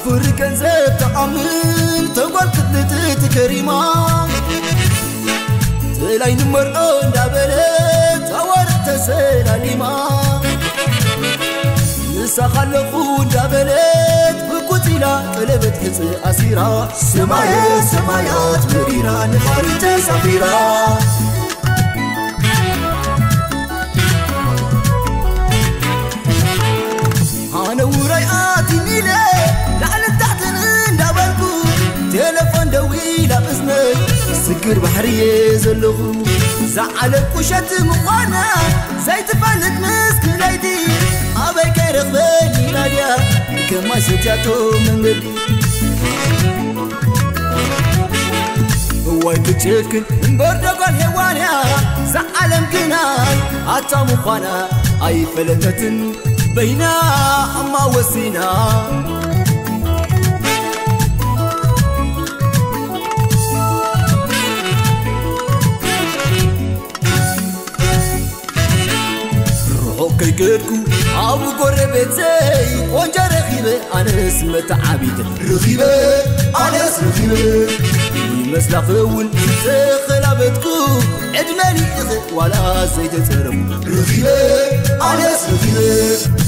حفر كنزب تأمن تقول كتلت كريمة تلاين مرقون دابلت أورد تسلاليما نسا خلقون دابلت بكتلا قلبت حز أسيرا سمايات سمايات مريرا نفاري سفيرا أنا وراياتي نيلة لعل تحت ندابلكو تلفون دوي لا بزني سكر بحرية زلغو زعلك وشت مقانا زي تفلت مسك ليدي أبي كيرخ بني ناديا كما ستياتو من قلبي هو يكتشكن بردقو الهوانيا زعلم كناي عطا مقانا أي فلتتن بينا أما وسينا روحو كيكركو أبو قربت زي وانجا رخيبة أنا اسمت عبيد رخيبة أنا اسم رخيبة مسلا فول خلابتكو عدماني إخي ولا زيت ترم رخيبة أنا اسم رخيبة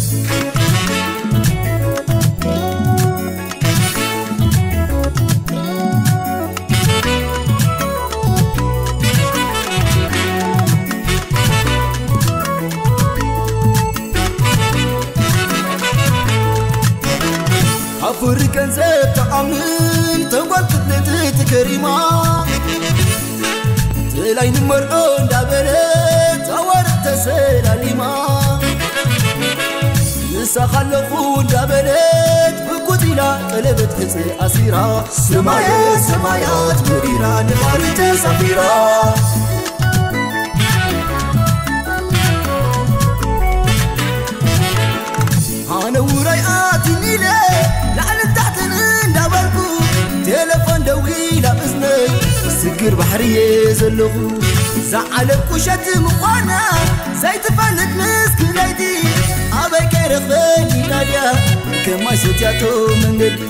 حفر كنزب تأمن تقول كتلت كريمة تلاين مرقون دابلت أورد تسلاليما نسا خلقون دابلت بكتلا قلبت حز أسيرا سمايات سمايات مريرا نفاري سفيرا أنا وراياتي نيلة لعل تحت ندابلكو تلفون دوي لا بزني سكر بحرية زلغو زعلك وشت مقانا زي تفلت مسك ليدي أبي كيرخ بني ناديا كما ستياتو من قلبي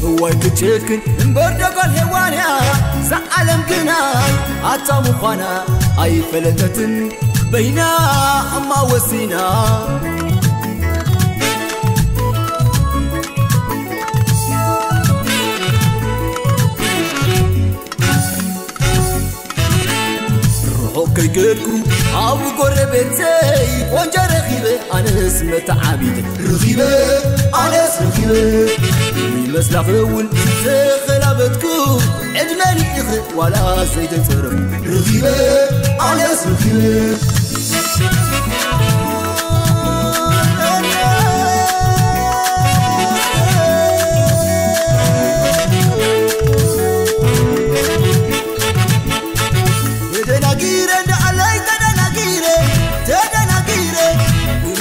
هو يكتشكن بردقو الهوانيا زعلم كناي عطا مقانا أي فلتتن بينا أما وسينا روحو كيكركو أبو قربت زي وانجا رخيبة أنا اسمت عبيد رخيبة أنا اسم رخيبة مسلا فول خلابتكو عدماني إخي ولا زيت ترم رخيبة أنا اسم رخيبة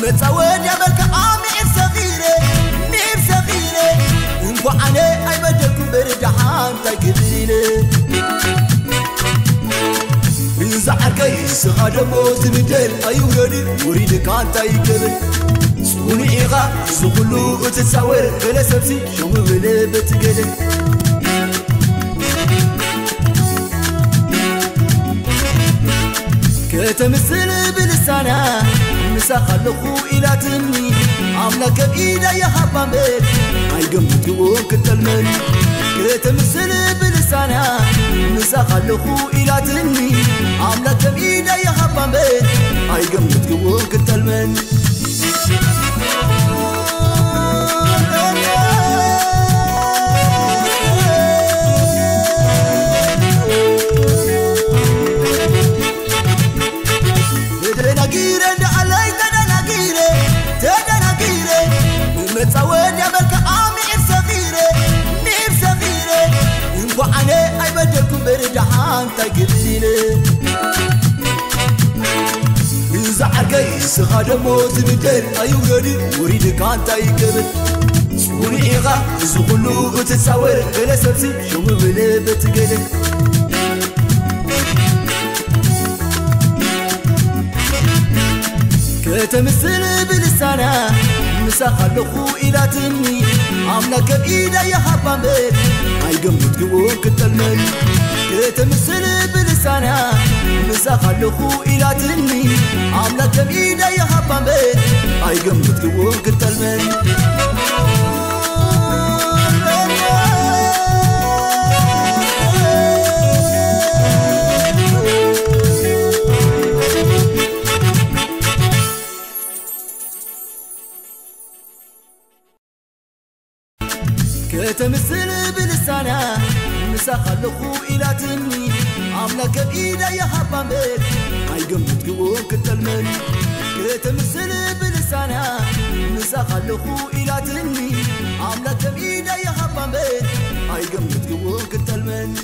متصود يا بلك عامي صغيرة ميم صغيرة وأنا أي بدك برجعان تقدريني بيزعر كيس هذا موز بدل أيوري وريدك أنت يقبل سوني إيغا سقولو وتتصور بلا سبسي شو بلا بتقدر كتمثل بلسانه نسا خلقو إلى تني عملك بإيدا يا حبامل هاي قمت يوك التلمن كتمثل بلسانه نسا خلقو إلى تني عملك بإيدا يا حبامل هاي قمت يوك التلمن متصود يا بلك عامي صغيرة ميم صغيرة وأنا أي بدك برجعان تقدريني يزعر كيس هذا موز بدل أيوري وريدك أنت يقبل سوني إيغا سقولو وتتصور بلا سبسي شو بلا بتقدر كتمثل بلسانه مسخلخو إلى تني عملك بإيدا يا حبامل أي قمت قوون كتلمن كتمثل بلسانها مسخلخو إلى تني عملك بإيدا يا حبامل أي قمت قوون كتلمن كتمثل بلسانها مسخلخو إلى تني عملك بإيدا يا حبامل أي قمت قوون كتلمن كتمثل بلسانها مسخلخو إلى تني عملك بإيدا يا حبامل أي قمت قوون كتلمن